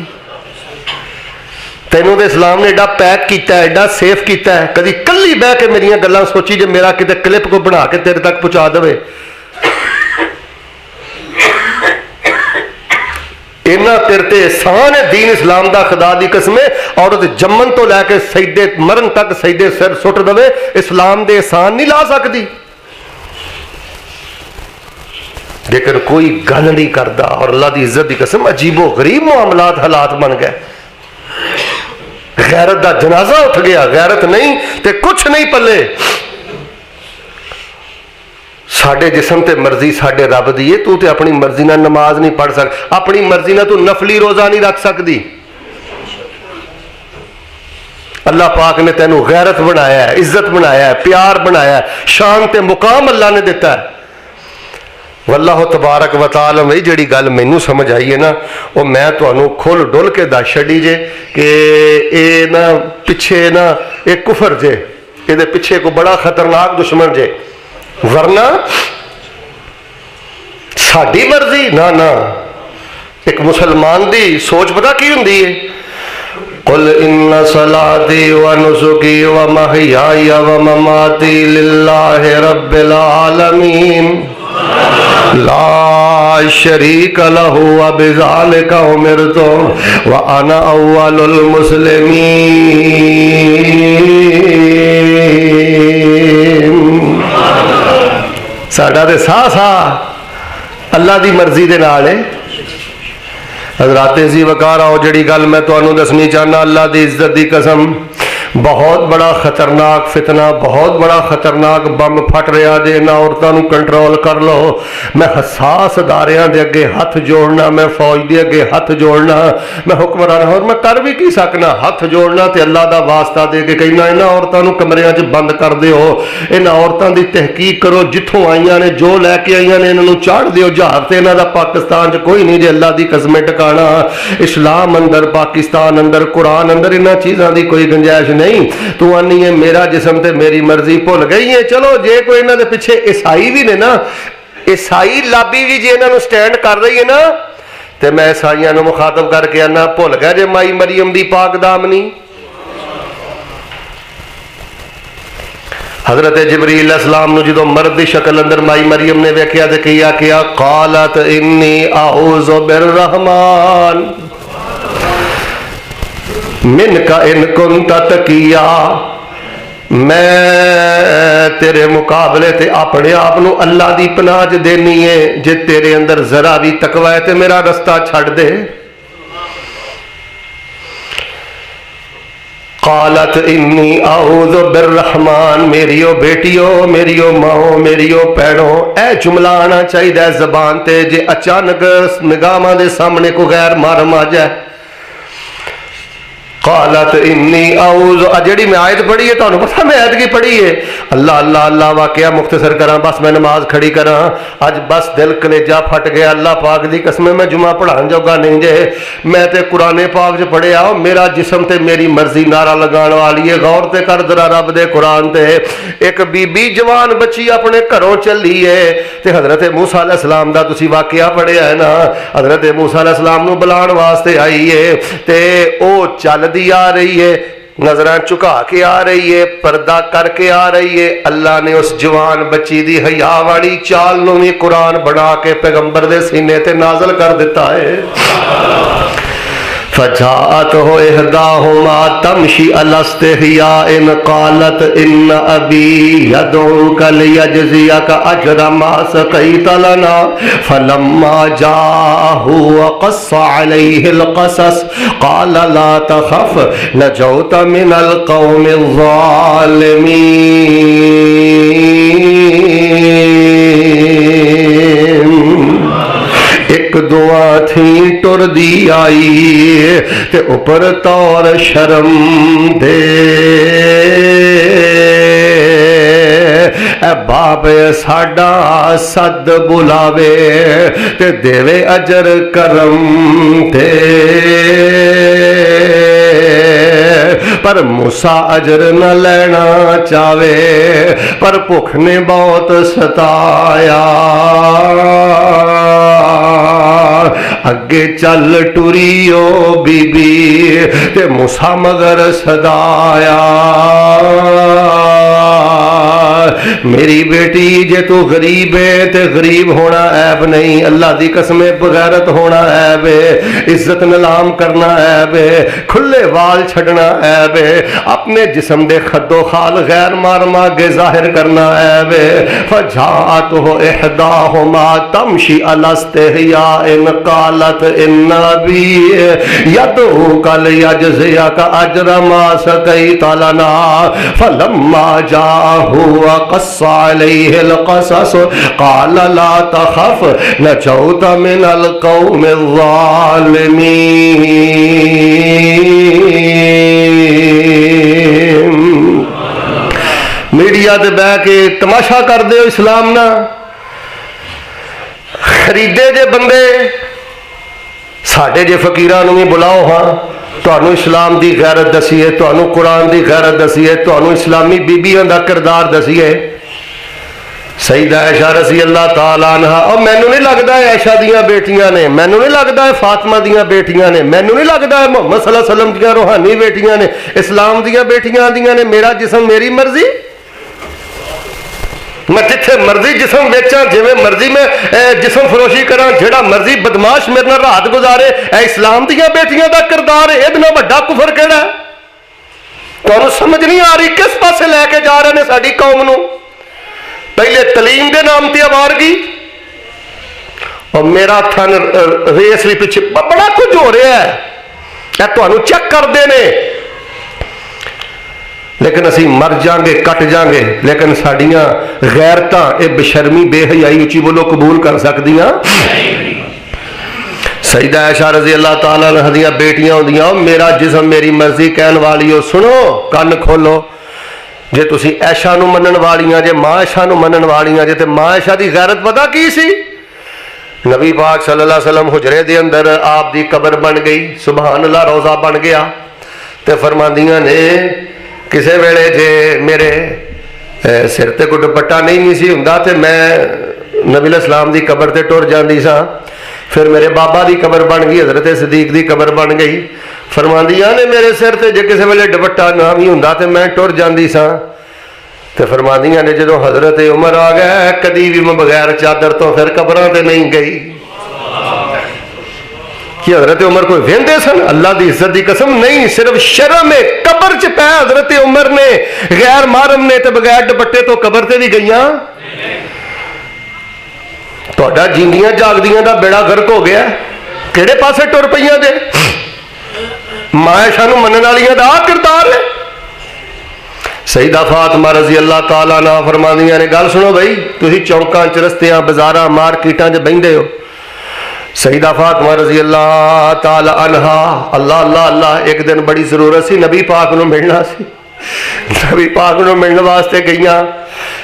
तेनों तो इस्लाम ने एडा पैक किया है, एडा सेफ किया है, कभी कली बह के मेरिया गल्लां सोची जे मेरा किते क्लिप को बना के तेरे तक पहुंचा दे। इन्ना तेरे ते एहसान है दीन इस्लाम का, खुदा दी कसमें औरत जम्मन तो लैके सजदे मरन तक सजदे सिर सुट दे, इस्लाम दे एहसान नहीं ला सकती। लेकिन कोई गल नहीं करता, और अल्लाह की इज्जत की कसम अजीबो गरीब मामलात हालात बन गए। गैरत का जनाजा उठ गया, गैरत नहीं ते कुछ नहीं पल्ले। साडे जिसम ते मर्जी साडे रब दी है, तू ते अपनी मर्जी ना नमाज नहीं पढ़ सक, अपनी मर्जी ना तू नफली रोजा नहीं रख सकती। अल्लाह पाक ने तेनू गैरत बनाया है, इज्जत बनाया है, प्यार बनाया है, शान ते मुकाम अल्लाह ने दिता है। वल्लाह तबारक व तआला भाई जी गल मैनू समझ आई है ना, वो मैं तुहानू खुल डुल के दस छड़ी जे कि ये ना पिछे ना एक कुफर जे, ये पिछे को बड़ा खतरनाक दुश्मन जे। वरना साडी मर्जी ना ना। एक मुसलमान दी सोच पता की हुंदी है? कुल इन्ना सलाती व नुसुकी व महयाया व ममाती लिल्लाहि रब्बिल आलमीन ला शरीक लहू व बिज़ालिका उमिरतु व अना अव्वलुल मुस्लिमीन। साडा ते सा अल्लाह की मर्जी के नाल है। हज़रात जी वकार आओ, जिहड़ी गल मैं तुहानूं दसनी चाहना, अल्लाह की इज्जत की कसम, बहुत बड़ा खतरनाक फितना, बहुत बड़ा खतरनाक बम फट रहा जे। इन्हां औरतां नूं कंट्रोल कर लो। मैं हसास अदारियां दे अगे हथ जोड़ना, मैं फौज दे अगे हथ जोड़ना, मैं हुक्मरान और मैं कर भी की सकना, हथ जोड़ना ते अल्लाह दा वास्ता दे के कहना इन्हां औरतां नूं कमरियां च बंद कर दिओ। इन्हां औरतां दी तहकीक करो, जिथों आईयां ने, जो लैके आईयां ने, इन्हां नूं चाढ़ दिओ जहाज ते। इन्हां दा पाकिस्तान च कोई नहीं जे, अल्लाह दी कसमें टिकाणा। इस्लाम अंदर, पाकिस्तान अंदर, कुरान अंदर इन्हां चीज़ां दी कोई गुंजाइश नहीं। तू आनी है मेरा जिसम ते मेरी मर्जी भुल गई है। चलो जे कोई इन्हां दे पिछे ईसाई भी ने ना, ईसाई लाबी भी जे इन्हां नूं स्टैंड कर रही है ना, ते मैं ईसाइयां नूं मुखातब करके आना, भुल गया जे माई मरियम दी पाक दामनी। हजरत जिबरील अलैहिस्सलाम नूं जदों मर्द दी शक्ल अंदर माई मरियम ने वेख्या ते किया कालत इन्नी आऊज़ु बिर्रहमान मिन का इन कुंता तकिया। मैं तेरे मुकाबले ते अपने आप नूं अल्लाह दी पनाह च देनी है, जे तेरे अंदर जरा भी तकवा है ते मेरा रस्ता छड़ दे। कालत इन्नी आऊज़ु बिर्रहमान, मेरियो बेटियो, मेरियो माओ, मेरियो भैनों, ए जुमला आना चाहिए जबान ते। जे अचानक निगाहां दे सामने कोई गैर मारम आ जाए, कालत इन्नी आऊज़, जिहड़ी मैं आयत पढ़ी है, तुहानूं पता मैं आयत की पढ़ी है? अल्लाह अल्लाह अल्लाह वाकया मुख्तसर करा, बस मैं नमाज खड़ी करा, अज बस दिल कलेजा फट गया। अल्लाह पाक दी कसम, मैं जुमा पढ़ाने जोगा नहीं जे। मैं ते कुरान पाक च पढ़िया, मेरा जिसम ते मेरी मर्जी नारा लगाने वाली है। गौर ते कर जरा रब दे कुरान ते। एक बीबी जवान बच्ची अपने घरों चली है, ते हजरत मूसा अलैहिस्सलाम दा तुसीं वाकया पढ़िया है ना। हजरत मूसा अलैहिस्सलाम नूं बुलाण वास्ते आई है, ते ओ चल दी आ रही है, नजरां झुका के आ रही है, पर्दा करके आ रही है। अल्लाह ने उस जवान बच्ची दी हया वाली चाल नूं भी कुरान बना के पैगंबर दे सीने ते नाज़िल कर दिता है। फजात हो इहदाहुमा तमशी अलस्तिहिया इन कालत इन अबी यदउका लियजज़ियका अजरा मा सक़ैता लना फलम्मा जाहु वक़स्सा अलैहिल क़सस क़ाल ला तख़फ़ नजौता मिनल क़ौमिज़ ज़ालिमीन। एक दुआ थी टुर दी आई ते उपर तौर शर्म दे, बाप साडा सद बुलावे ते देवे अजर करम दे। पर मूसा अजर न लेना चावे, पर भुख ने बहुत सताया। अगे चल टुरियो बीबी ते मूसा मगर सदाया। मेरी बेटी जे तू गरीब है ते गरीब होना ऐब नहीं, अल्लाह की कसम बगैरत होना ऐब है, इज्जत नीलाम करना ऐब है, खुले वाल छड़ना ऐब है, अपने जिस्म दे खद्दो खाल गैर मारमा आगे जाहिर करना ऐब है। फजात हो इहदाहुमा तमशी अलस्तिहिया इन कालत इन अबी यदउका लियजज़ियका अजरा मा सक़ैता लना फलम्मा जाहु वक़स्सा अलैहिल क़सस क़ाल ला तख़फ़ नजौता मिनल क़ौमिज़ ज़ालिमीन। मीडिया ते बह के तमाशा कर दे इस्लाम ना, खरीदे जे बंदे, साडे जे फकीरां नूं भी बुलाओ। हाँ, तुहानूं इस्लाम की गैरत दसीए, तुहानूं कुरान की गैरत दसीए, तुहानूं इस्लामी बीबियां का किरदार दसीए। सईदा ऐशा रज़ी अल्लाह ताला अन्हा, और मैनू नहीं लगता ऐशा दियां बेटियां ने, मैनू नहीं लगता है फातिमा दियां बेटियां ने, मैनू नहीं लगता है मुहम्मद सल्लल्लाहु अलैहि वसल्लम दियां रूहानी बेटियां ने, इस्लाम दियां बेटियां आंदियां ने मेरा जिस्म मेरी मर्जी, मैं जिथे मर्जी जिस्म बेचा, जिवें मर्जी मैं जिस्म फरोशी करा, जेड़ा मर्जी बदमाश मेरे नाल रात गुजारे, इस्लाम दियां बेटियां दा किरदार है। इहदे नाल वड्डा कुफर केड़ा है? तुहानूं समझ नहीं आ रही किस पासे लैके जा रहे हैं साडी कौम नूं। पहले तलीम के नाम से आवारगी, और मेरा थन रेस भी पिछे, बड़ा कुछ हो रहा है, तुहानूं चेक करते हैं, लेकिन असी मर जाएंगे कट जाएंगे, लेकिन साडियां गैरतां ये बेशर्मी बेहयाई उची बोलो कबूल कर सकदियां। सईदा ऐशा रज़ी अल्लाह ताला अन्हा दियां बेटियां होंदियां, मेरा जिस्म मेरी मर्जी कहने वाली हो। सुनो, कन्न खोलो, जे तुसी ऐशा नूं मनण वालियां जे, मां ऐशा नूं मनण वालियां जे, ते मां ऐशा दी गैरत पता की सी? नबी पाक सल्लल्लाहु अलैहि वसल्लम हुजरे दे अंदर आप दी कबर बन गई, सुभान अल्लाह, रोज़ा बन गया, ते फरमांदियां ने किसे वेले जे मेरे सिर ते कोई दुपट्टा नहीं सी हुंदा ते मैं नबी अलैहिस्सलाम दी कबर ते टुर जांदी सां, फिर मेरे बाबा दी कबर बन गई, हज़रत सिद्दीक दी कबर बन गई, फरमांदियां ने मेरे सिर ते जे किसी वेले दुपट्टा ना भी हुंदा ते मैं टुर जांदी सां, ते फरमांदियां ने जदों हज़रत उमर आ गए, कदी भी मैं बगैर चादर तो फिर कबरां ते नहीं गई। कि हज़रत उमर कोई वेंदे सन? अल्लाह की इज्जत की कसम नहीं, सिर्फ शर्म है, कबर च पै हज़रत उमर ने, गैर मारम ने ते बगैर दुपट्टे तो कबर ते भी गईयां। तुहाडा जींदियां जागदियां दा बेड़ा गर्क हो गया, किहड़े पासे टुर पईयां जे? मां ऐशा नूं मनण वालियां दा किरदार है। सईदा फातिमा रज़ी अल्लाह ताला अन्हा फरमांदियां ने, गल सुनो बई, तुसीं चौंकां च रस्तियां बाजारां मार्केटां च बहिंदे हो, सईदा फातिमा रज़ी अल्लाह ताला अन्हा अल्लाह अल्लाह अल्लाह एक दिन बड़ी जरूरत सी, नबी पाक नूं मिलना सी, नबी पाक नूं मिलण वास्ते गईयां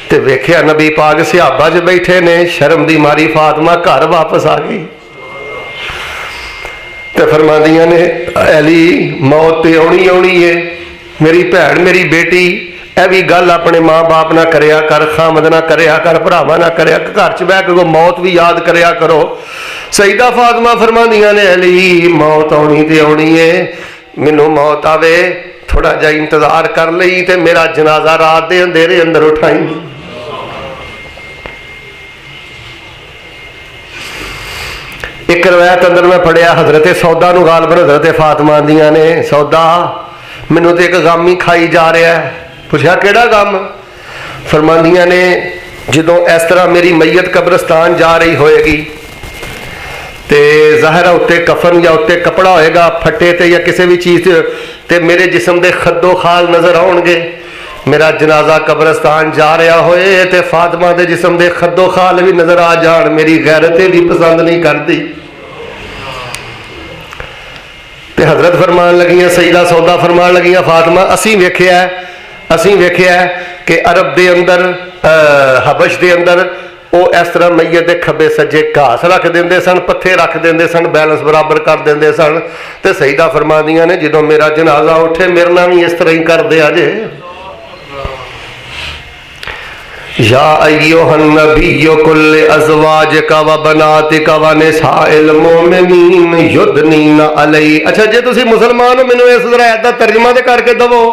ते वेख्या नबी पाक सहाबा च बैठे ने, शर्म दी मारी फातिमा घर वापस आ गई ते फरमांदियां ने, अली मौत ते आउणी आउणी है, मेरी भैन मेरी बेटी, यह भी गल अपने माँ बाप ना करया कर, खामद ना करया कर, भरावां ना करया, घर च बह के मौत भी याद करया करो। सईदा फातिमा फरमांदियां ने, अली मौत आउणी ते आउणी है, मैनू मौत आवे थोड़ा जा इंतजार कर लई ते मेरा जनाजा रात दे अंधेरे अंदर उठाई। एक रवायत अंदर मैं पढ़िया, हजरत सौदा नूं गालबन हजरत फातिमा आंदियां ने, सौदा मैनू तो एक गम ही खाई जा रहा है। पुछया केड़ा गम? फरमांदियां ने, जदों इस तरह मेरी मैयत कब्रस्तान जा रही होएगी ते ज़ाहिर उत्ते कफन या उत्ते कपड़ा होएगा फटे ते या किसी भी चीज़ ते मेरे जिस्म के खद्दो खाल नजर आउणगे, मेरा जनाजा कब्रस्तान जा रहा होए ते फातिमा के जिस्म के खद्दो खाल भी नजर आ जान, मेरी गैरत भी पसंद नहीं करती। ते हजरत फरमान लगियां, सईदा सौदा फरमान लगियां, फातिमा असी वेख्या कि अरब के अंदर हबश के अंदर वो इस तरह मैयत के खब्बे सज्जे घास रख देंदे सन, पत्थे रख देंदे सन, बैलेंस बराबर कर देंदे सन। ते सईदा फरमादियां ने, जदों मेरा जनाजा उठे मेरे नाल भी इस तरह ही कर दिया जे। या अय्युहन नबिय्यु कुल अज़वाजिका व बनातिका व निसाइल मोमिनीन युदनीन अलई। अच्छा जे तुसी मुसलमान हो, मैनू इस आयत दा तर्जमा ते करके दवो।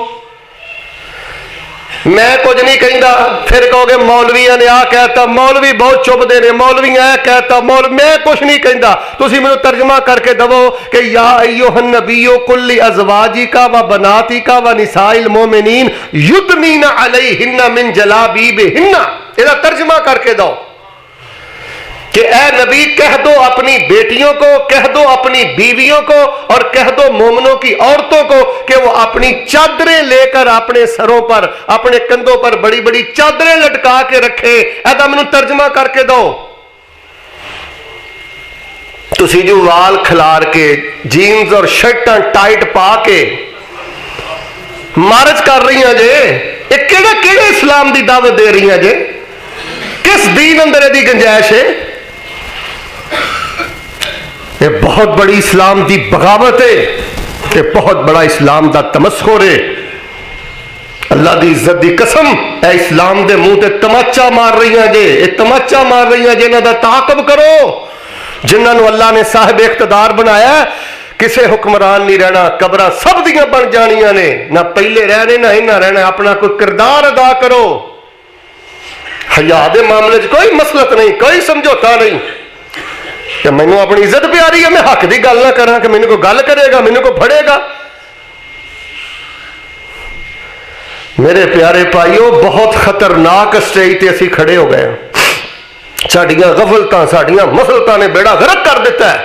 मैं कुछ नहीं कहता, फिर कहोगे मौलविया ने आ कहता, मौलवी बहुत चुभते ने, मौलविया ऐ कहता, मैं कुछ नहीं कहता, तुसी मैनू तर्जमा करके दवो कि या अय्युहन नबिय्यु कुल अज़वाजिका व बनातिका व निसाइल मोमिनीन युदनीन अलैहिन्ना मिन जलाबीबिहिन्ना। इसका तर्जमा करके दो कि ए नबी कह दो अपनी बेटियों को, कह दो अपनी बीवियों को और कह दो मोमिनों की औरतों को कि वो अपनी चादरें लेकर अपने सरों पर, अपने कंधों पर बड़ी बड़ी चादरें लटका के रखे। ऐसा मैनू तर्जमा करके दो। तुसी जो वाल खिलार के जीन्स और शर्टां टाइट पा के मार्च कर रही हैं जे, ये केड़े इस्लाम की दावत दे रही हैं जे? किस दीन अंदर दी गुंजाइश है? ये बहुत बड़ी इस्लाम की बगावत है, ये बहुत बड़ा इस्लाम का तमस्खुर है। अल्लाह की इज्जत की कसम, ए इस्लाम के मुंह से तमाचा मार रही जे, ये तमाचा मार रही जे, इन्हां दा ताकब करो। जिन्होंने अल्लाह ने साहिब इख्तदार बनाया, किसी हुक्मरान नहीं रहना, कब्र सब दियां बन जानियां ने, ना पहले रहने ना इन्ना रहना। अपना कोई किरदार अदा करो, हया के मामले च कोई मसलत नहीं, कोई समझौता नहीं कि मैनू अपनी इज्जत प्यारी है, मैं हक की गल ना करा कि मैनू कोई गल करेगा, मैनू कोई फड़ेगा। मेरे प्यारे भाईओ, बहुत खतरनाक स्टेज से असी खड़े हो गए। साडियां गफलतां, साडियां मसलतां ने बेड़ा गर्क कर दिता है।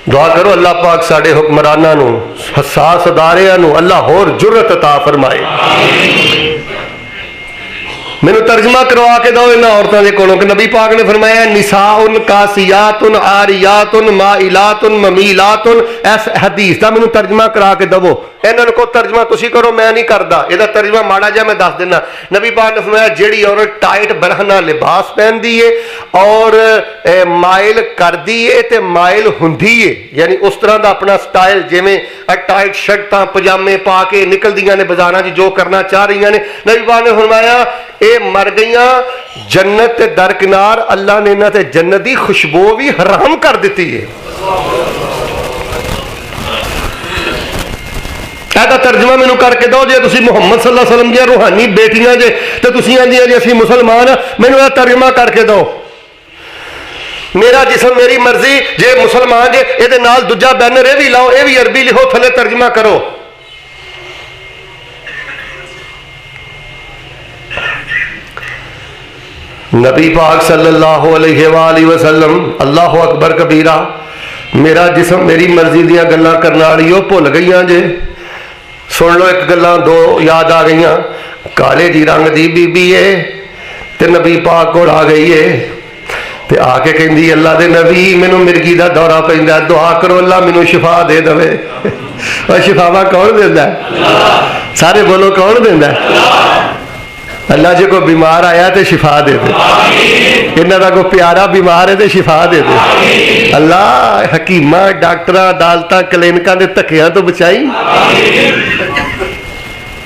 दुआ करो अल्लाह पाक साडे हुक्मरानां नूं, हसास अदारियां नूं अल्लाह होर जुर्रत अता फरमाए। मैनू तर्जमा करवा के दो इन्हां औरतां दे कोलों कि नबी पाक ने फरमाया निसाउन कासियातुन आरियातुन माइलातुन ममीलातुन। इस हदीस का मैनू तर्जमा करा के दवो। इन्हां को तर्जमा तुसी करो, मैं नहीं करदा। इहदा तर्जमा माड़ा जिहा मैं दस देना। नबी पाक ने फरमाया जिहड़ी औरत टाइट बरहना लिबास पहनदी है और माइल करदी है ते माइल हुंदी है, यानी उस तरह का अपना स्टाइल, जिवें टाइट शर्टां पजामे पा के निकलदियां ने बाजारां च, जो करना चाह रही ने, नबी पाक ने फरमाया ये मर गई जन्नत के दरकिनार अल्लाह ने इन्हां ते जन्नत की खुशबू भी हराम कर दी है। ऐसा तर्जमा मैनू करके दो जे तुसी मुहम्मद सल्लल्लाहु अलैहि वसल्लम दी रूहानी बेटियां जे ते तुसी आंदियां जे असीं मुसलमान, मैनू यह तर्जमा करके दो। मेरा जिस्म मेरी मर्जी, जे मुसलमान जे ये नाल दूजा बैनर ये भी लाओ, ये भी अरबी लिखो, थले तर्जमा करो। नबी पाक सल्लल्लाहु अलैहि वसल्लम, अल्लाहु अकबर कबीरा, मेरा जिस्म मेरी मर्जी दियां गल्लां करने वाली भुल गई जे। सुन लो एक गल्लां दो याद आ गई। काले जी रंग दी बीबी है ते नबी पाक कोल आ गई है ते आके कहंदी अल्लाह दे नबी मैनू मिर्गी दा दौरा पैंदा, दुआ करो अल्लाह मैनू शिफा दे दवे। और शिफावा कौन देंदा? सारे बोलो कौन देंदा? अल्लाह जो कोई बीमार आया तो शिफा दे दे, इन्हों का कोई प्यारा बीमार है तो शिफा दे दे। अल्लाह हकीमा डॉक्टर अदालत क्लिनिकां दे धक्कियां तो बचाई।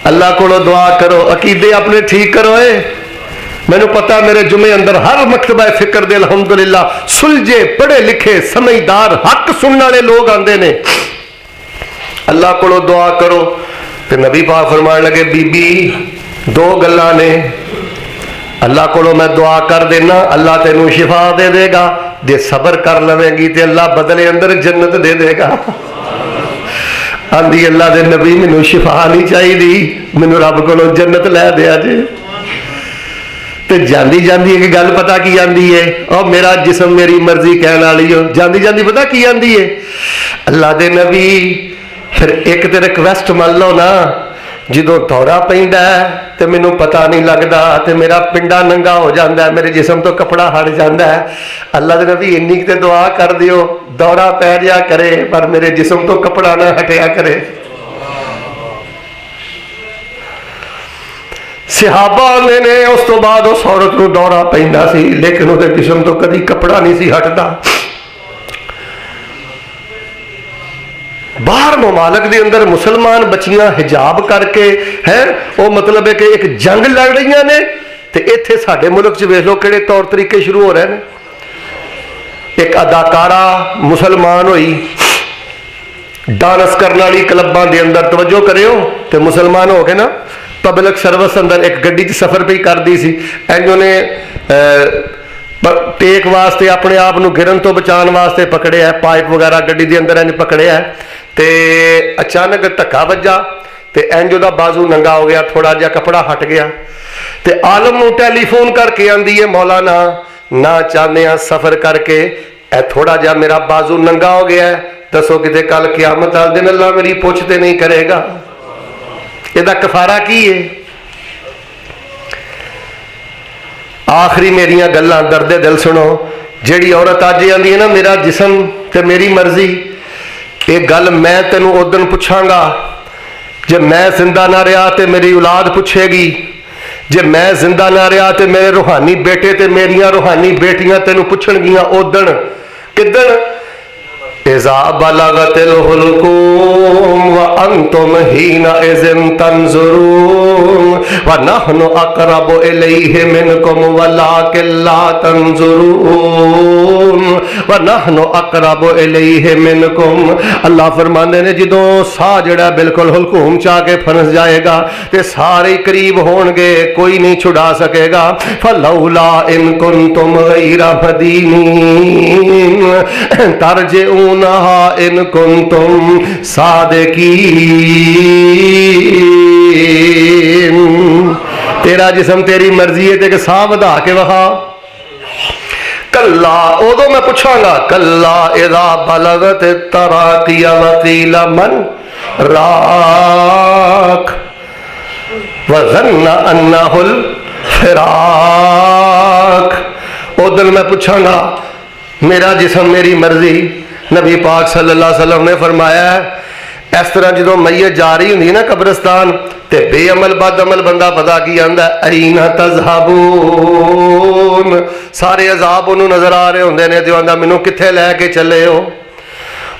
अल्लाह को दुआ करो, अकीदे अपने ठीक करो। मैनू पता मेरे जुमे अंदर हर मकतबा फिक्र दे अल्हम्दुलिल्लाह सुलझे पढ़े लिखे समझदार हक सुनने वाले लोग आते हैं। अल्लाह को दुआ करो। तो नबी पाक फरमान लगे बीबी दो गल्लां ने, अल्लाह को मैं दुआ कर देना अल्लाह तेनू शिफा दे देगा, जे सबर कर लवेगी तो अल्लाह बदले अंदर जन्नत दे देगा। आंदी अल्लाह दे नबी मैनू शिफा नहीं चाहिए, मैनू रब को जन्नत लै दिया जे। तो जाती जाती एक गल पता की आती है, और मेरा जिस्म मेरी मर्जी कहने वाली हो, जाती जाती पता की आती है, अल्लाह दे नबी फिर एक तो रिक्वेस्ट मान लो ना, जो दौरा पैंदा तो मैनू पता नहीं लगता तो मेरा पिंडा नंगा हो जाता है, मेरे जिस्म तो कपड़ा हट जाता है। अल्लाह के नबी इन्नी तो दुआ कर दियो दौरा पै जा करे पर मेरे जिस्म तो कपड़ा ना हटिया करे। सिहाबा आंदे ने उस तो बाद उस औरत को दौरा पैंदा सी लेकिन उसके जिस्म तो कभी कपड़ा नहीं सी हटता। बाहर मुमालक के अंदर मुसलमान बच्चियां हिजाब करके है वो मतलब है कि एक जंग लड़ रही ने, तो इत्थे साडे मुल्क च वेख लो किहड़े तौर तरीके शुरू हो रहे हैं। एक अदाकारा मुसलमान हुई डांस करने वाली क्लबां के अंदर तवज्जो करियो तो मुसलमान हो गए ना, पब्लिक सर्विस अंदर एक गड्डी च सफर भी करती सी, इंज ने टेक वास्ते अपने आप को गिरन तो बचाने वास्ते पकड़िया, पाइप वगैरह गड्डी के अंदर इंज पकड़िया तो अचानक धक्का वजा तो इंज उहदा बाजू नंगा हो गया, थोड़ा जिहा कपड़ा हट गया। तो आलम नूं टैलीफोन करके आंदी है मौलाना ना चाहते सफर करके थोड़ा जिहा मेरा बाजू नंगा हो गया, दसो किते कल क़यामत वाले दिन अल्लाह मेरी पुछ ते नहीं करेगा, इहदा कफारा की है। आखिरी मेरिया गल्लां दर्दे दिल सुनो, जिहड़ी औरत अज आंदी है ना मेरा जिस्म ते मेरी मर्जी, ये गल मैं तेनू उदन पुछांगा जे मैं जिंदा ना रहा तो मेरी औलाद पुछेगी, जे मैं जिंदा ना रहा तो मेरे रूहानी बेटे ते मेरिया रूहानी बेटियां तेनू पुछणगियां उदन किदन। इज़ा बलगतिल हुल्कूम व अंतुम हीना इज़िन तंज़ुरून व नहनु अक़रबु इलैहि मिनकुम वलाकिन ला तंज़ुरून व नहनु अक़रबु इलैहि मिनकुम। अल्लाह फरमांदे ने जदों साह जिहड़ा बिल्कुल हुल्कूम चा के फनस जाएगा ते सारे करीब होणगे, कोई नहीं छुड़ा सकेगा। फलौला इन कुंतुम गैरा मदीनीन तरजिऊनहा इन कुंतुम सादिकीन। तेरा जिस्म तेरी मर्जी है ते साह वधा के वहा। कल्ला उदों मैं पूछांगा, कल्ला इज़ा बलगत तराकिया वकीला मन राक वज़न्ना अन्नहुल फिराक। उदों मैं पूछांगा, मेरा जिस्म मेरी मर्जी। नबी पाक सल्लल्लाहु अलैहि वसल्लम ने फरमाया इस तरह जो मैयत जा रही होंगी ना कब्रिस्तान ते बेअमल बदअमल बंदा पता की आंदा अरीना तज़हबून, सारे अजाब उन्होंने नजर आ रहे होंगे ने, जो आंदा मैनू कित्थे लैके चले हो।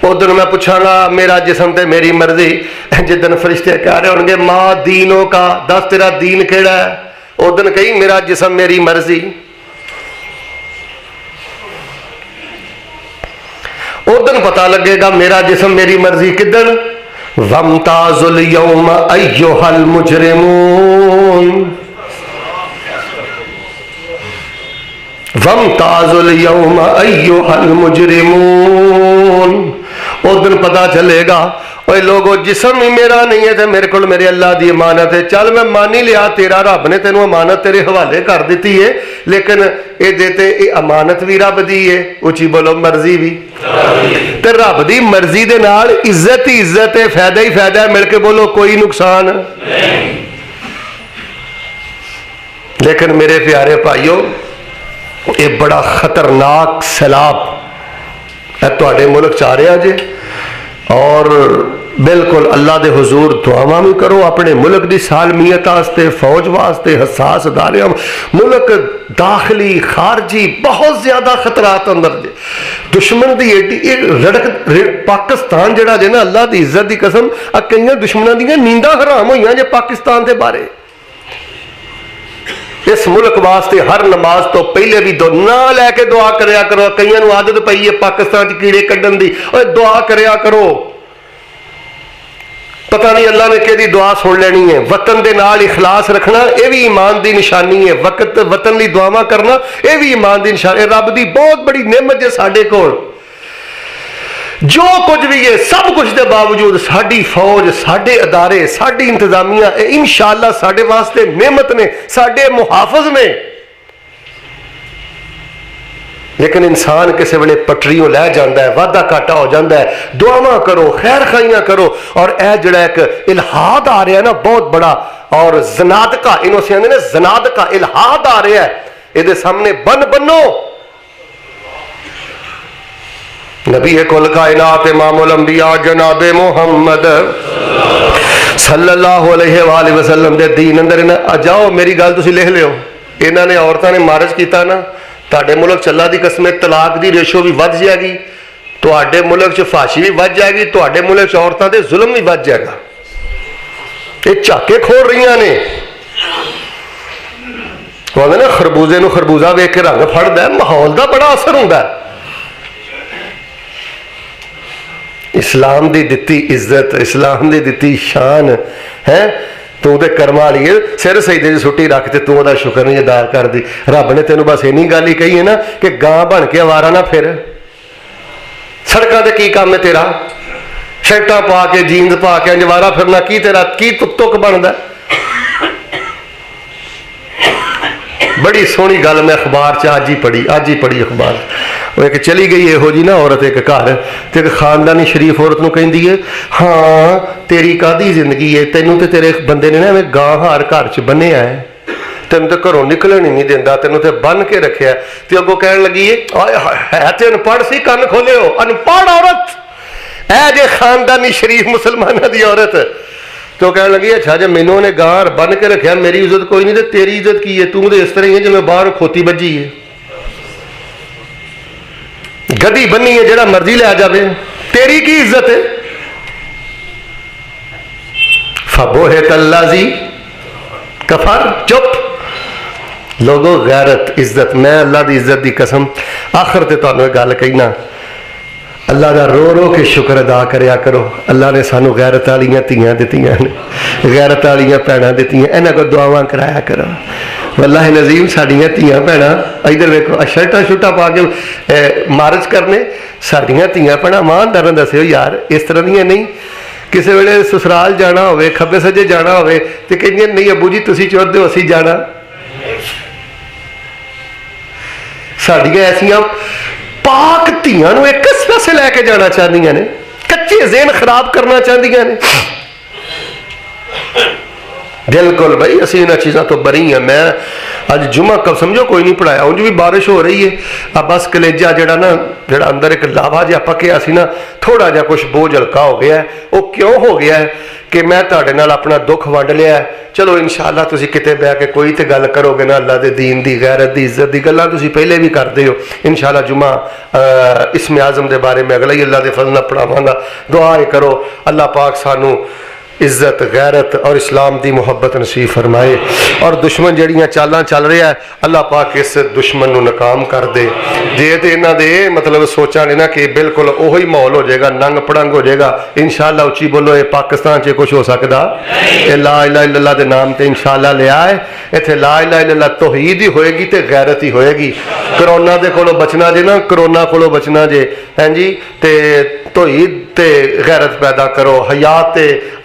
उदन मैं पूछांगा मेरा जिस्म ते मेरी मर्जी। जिदन फरिश्ते कह रहे होंगे माँ दीनों का, दस तेरा दीन केड़ा है, उदन कही मेरा जिस्म मेरी मर्जी। उदन पता लगेगा मेरा जिस्म मेरी मर्जी किदन। वमताजुल यौम अय्युहल मुजरिमून, वमताजुल यौम अय्युहल मुजरिमून। उस दिन पता चलेगा ओए लोगो जिस्म ही मेरा नहीं है तो मेरे को मेरे अल्लाह की अमानत है। चल मैं मान ही लिया तेरा, रब ने तेनों अमानत तेरे हवाले कर दी है, लेकिन ये देते ये अमानत भी रब दी है। उची बोलो मर्जी भी ते रब दी मर्जी दे नाल इज्जत ही इज्जत है, फायदा ही फायदा है। मिलके बोलो कोई नुकसान नहीं। लेकिन मेरे प्यारे भाइयों ये बड़ा खतरनाक सैलाब तुहाडे मुल्क च आ रहा जे, और बिल्कुल अल्लाह दे हुजूर दुआवां भी करो अपने मुल्क की सालमियत वास्ते, फौज वास्ते, हसास अदारे मुल्क दाखिली खारजी बहुत ज्यादा खतरात अंदर जे। दुश्मन की एडी रड़क पाकिस्तान जड़ा जे ना, अल्लाह की इज्जत की कसम कई दुश्मनों दी नींदा हराम हुई जे पाकिस्तान के बारे। इस मुल्क वास्ते हर नमाज तो पहले भी ना लैके दुआ करया करो। कई आदत पई है पाकिस्तान कीड़े कड्ढन दी, दुआ करया करो, पता नहीं अल्लाह ने कि दुआ सुन लेनी है। वतन के नाल इखलास रखना यह भी ईमान की निशानी है। वक्त वतन की दुआवां करना यह भी ईमान की निशानी। रब की बहुत बड़ी नेमत है साडे कोल। जो कुछ भी है सब कुछ के बावजूद साडी फौज, साडे अदारे, साडी इंतजामिया इंशाअल्लाह साडे वास्ते नेमत ने, साडे मुहाफिज ने। लेकिन इंसान किसी वेले पटरियों लै जाता है, वाधा घाटा हो जाता है। दुआवां करो, खैर खाइयां करो। और यह जड़ा एक इल्हाद आ रहा है ना बहुत बड़ा, और जनादका इन्हों से आंदे ने जनादका इल्हाद आ रहा है, ये सामने बन बनो। नबी कुल कायनात इमामुल अंबिया जनाबे मुहम्मद सल्लल्लाहु अलैहि वसल्लम दे दीन अंदर जाओ। मेरी गल तुसीं लिख लियो, इन्हां ने औरतां ने मार्च किया ना, तुहाडे मुल्क चल्ला दी कसम तलाक दी रेशो भी वध जाएगी, तुहाडे मुल्क च फाशी भी वध जाएगी, तुहाडे मुल्क च औरतां दे जुल्म भी वध जाएगा। ये झाके खोल रही ने। कहते ना खरबूजे नूं खरबूजा वेख के रंग फड़दा है, माहौल का बड़ा असर हुंदा है। इस्लाम की दिती इज्जत, इस्लाम की दिती शान है, तू तो कर्म वाली है। सिर सजदे च सुट्टी रख ते तू ओहदा शुक्र नहीं अदा करदी। रब ने तेन बस इन्नी गल ही कही है ना कि गां बन के आवारा ना फिर। सड़कों ते की काम है तेरा, शर्टां पा के जीन्स पा के अंजवारा फिरना की तेरा की तुक बनता। बड़ी सोहनी गल मैं अखबार च अज ही पढ़ी अखबार। वो एक चली गई यहो जी ना औरत एक घर, तो एक खानदानी शरीफ औरत नूं कहंदी है, हाँ तेरी कादी जिंदगी है, तेनों तो तेरे बंदे ने ना मैं गां हार घर च बन्निया है, तेन तो घरों निकलन ही नहीं देंदा, तेनों तो बन के रखिया। तो अगों कहन लगी है तो अनपढ़ सी, कन खोलियो अनपढ़ औरत है जे खानदानी शरीफ मुसलमानों की औरत। तो कह लगी अच्छा जो मैनू ने गां बन के रखा, मेरी इज्जत कोई नहीं, तो तेरी इज्जत की है, तू तो इस तरह ही है जिवें बाहर खोती बजी है। गधी बनी है जड़ा मर्जी लै जाए, तेरी की इज्जत है? फबोहे तल्लाजी कफर। चुप लोगो, गैरत इज्जत, मैं अल्लाह की इज्जत की कसम आखिर ते तुहानू गल कहना, अल्लाह का रो रो के शुक्र अदा करया करो। अल्लाह ने सानू गैरत वालियां धीआं दित्तियां ने, गैरत वालियां भैणां दित्तियां, इन्हां को दुआवां कराया करो। वल्लाह नज़ीम साडियां धीआं भैणां, इधर वेखो शर्टां शुर्टां पा के मार्च करने, साडियां धीआं भैणां ईमानदारां दस्सिओ यार इस तरह दियां नहीं। किसी वेले ससुराल जाना होवे, खब्बे सज्जे जाना होवे ते कहंदियां नहीं अबू जी तुसीं चाहुंदे हो असीं जाना। साडियां ऐसियां पाक धीआं नूं एक पासे लैके जाना चाहदियां ने, कच्चे ज़हन खराब करना चाहदियां ने। बिल्कुल भाई असी इन्हां चीज़ों तो बरी हाँ। मैं अज जुमा कब समझो कोई नहीं पढ़ाया, उंज भी बारिश हो रही है। अब बस कलेजा जड़ा ना, जड़ा अंदर एक लावा जिहा पकिया सी ना, थोड़ा जिहा कुछ बोझ हल्का हो गया है। वो क्यों हो गया है कि मैं तुहाडे नाल अपना दुख वंड लिया है। चलो इंशाअल्लाह तुसीं किते बह के कोई तो गल करोगे ना, अल्लाह के दीन की गैरत की इज्जत की गल्लां तुसीं पहले भी करते हो। इंशाअल्लाह जुमा इसमें आज़म के बारे में अगला ही अल्लाह के फज़ल नाल पढ़ावांगा। दुआ करो अल्लाह पाक सानू इज्जत गैरत और इस्लाम की मुहब्बत नसीब फरमाए। और दुश्मन जड़ियाँ चालां चल रहा है, अल्लाह पाक इस दुश्मन को नाकाम कर दे। जे तो इन्हों के मतलब सोचा ने ना कि बिल्कुल उही माहौल हो जाएगा, नंग पड़ंग हो जाएगा, इंशाअल्लाह उच्ची बोलो ये पाकिस्तान च कुछ हो सकता। ये ला इलाहा इल्लल्लाह के नाम से इंशाअल्लाह लिया है। इत्थे ला इलाहा इल्लल्लाह तौहीद ही होएगी तो गैरत ही होएगी। करोना के कोलों बचना जे ना, करोना कोलों बचना जे, हैं जी, ते तौहीद ते गैरत पैदा करो, हयात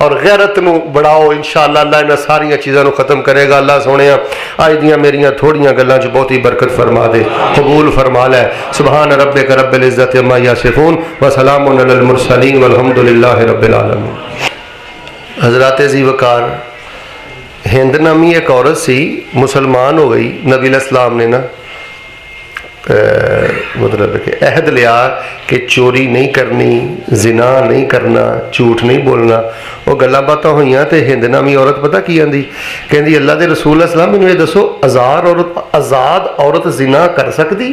और गैरत नू बढ़ाओ। इंशाअल्लाह अल्लाह इन्हां सारियां चीज़ों को ख़त्म करेगा। अल्लाह सोने अज दियां मेरियां थोड़ियां गल्लां च बहुत ही बरकत फरमा दे, कबूल फरमा लै। सुबहान रब्बिक रब्बिल इज़्ज़ति अम्मा यसिफून व सलामुन अलल मुरसलीन वल्हम्दुलिल्लाहि रब्बिल आलमीन। हज़रात ज़ी वक़ार, हिंद नामी एक औरत सी, मुसलमान हो गई। नबी अलैहिस्सलाम ने ना मतलब कि अहद लिया कि चोरी नहीं करनी, जिना नहीं करना, झूठ नहीं बोलना। वो गल्लां बातां होईयां ते हिंद नामी औरत पता की आंदी, कहंदी अल्लाह दे रसूल सलाम मैनूं ये दसो आज़ाद औरत जिना कर सकदी?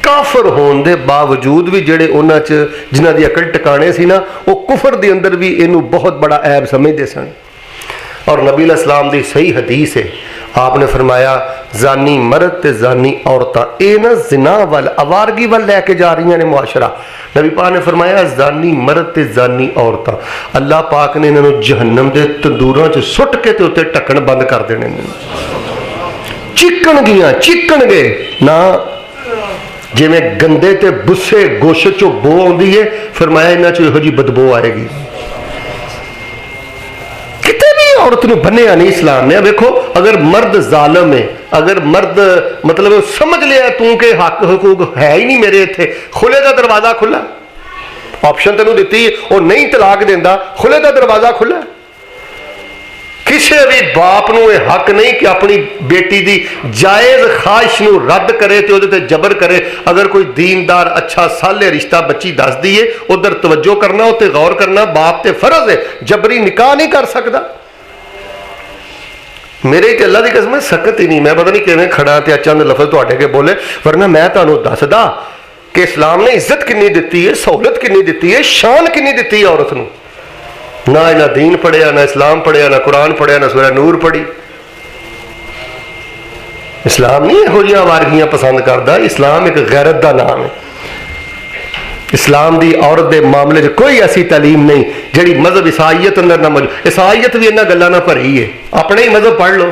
काफर होने के बावजूद भी जेड़े उन्हां च जिन्हां दी अकल टिकाणे सी ना, वो कुफर दे अंदर भी इनू बहुत बड़ा ऐब समझते सन। और नबी अलैहिस्सलाम दी सही हदीस है, आपने फरमाया जानी मर्द ते जानी औरतां ये ना जिना वाल आवारगी वाल लैके जा रही ने मुआशरा। नबी पाक ने फरमाया जानी मर्द ते जानी औरतां, अल्लाह पाक ने इन्होंने जहन्नम के तंदूरां च सुट के ते उत्ते ढक्कन बंद कर देने, चिकन गियां चिकन गए ना। जिवें गंदे ते बुस्से गोश्त चो बो आउंदी है, फरमाया इन्हां चो इहो जी बदबू आएगी। औरत नूं बन्निया नहीं इस्लाम ने। देखो अगर मर्द जालम है, अगर मर्द मतलब समझ लिया तू के हक हकूक है ही नहीं मेरे इत्थे, खुले का दरवाजा खुला, ऑप्शन तेनों दी और नहीं तलाक देंदा, खुले का दरवाजा खुला। किसी भी बाप नूं यह हक नहीं कि अपनी बेटी की जायज़ ख्वाहिश नूं रद्द करे तो उहदे ते जबर करे। अगर कोई दीनदार अच्छा साले रिश्ता बच्ची दस दी है, उधर तवज्जो करना, उत्ते गौर करना बाप ते फर्ज है। जबरी निकाह नहीं कर सकता। मेरे तो अल्लाह की कसम सकत ही नहीं, मैं पता नहीं किवें खड़ा ते चंद लफज तुहाडे के बोले, वरना मैं तुहानूं दसदा कि इस्लाम ने इज्जत कितनी दी है, सहूलत कितनी दी है, शान कितनी दी है औरत नूं। ना इन्हां दीन पढ़िया, ना इस्लाम पढ़िया, ना कुरान पढ़िया, ना सूरह नूर पढ़ी। इस्लाम नहीं इहो जिहियां वारगियां पसंद करता, इस्लाम एक गैरत का नाम है। इस्लाम की औरत के मामले च कोई ऐसी तालीम नहीं जिहड़ी मजहब ईसाईयत अंदर ना मौजूद। ईसाईयत भी इन्हां गल्लां नाल भरी है, अपने ही मजहब पढ़ लो।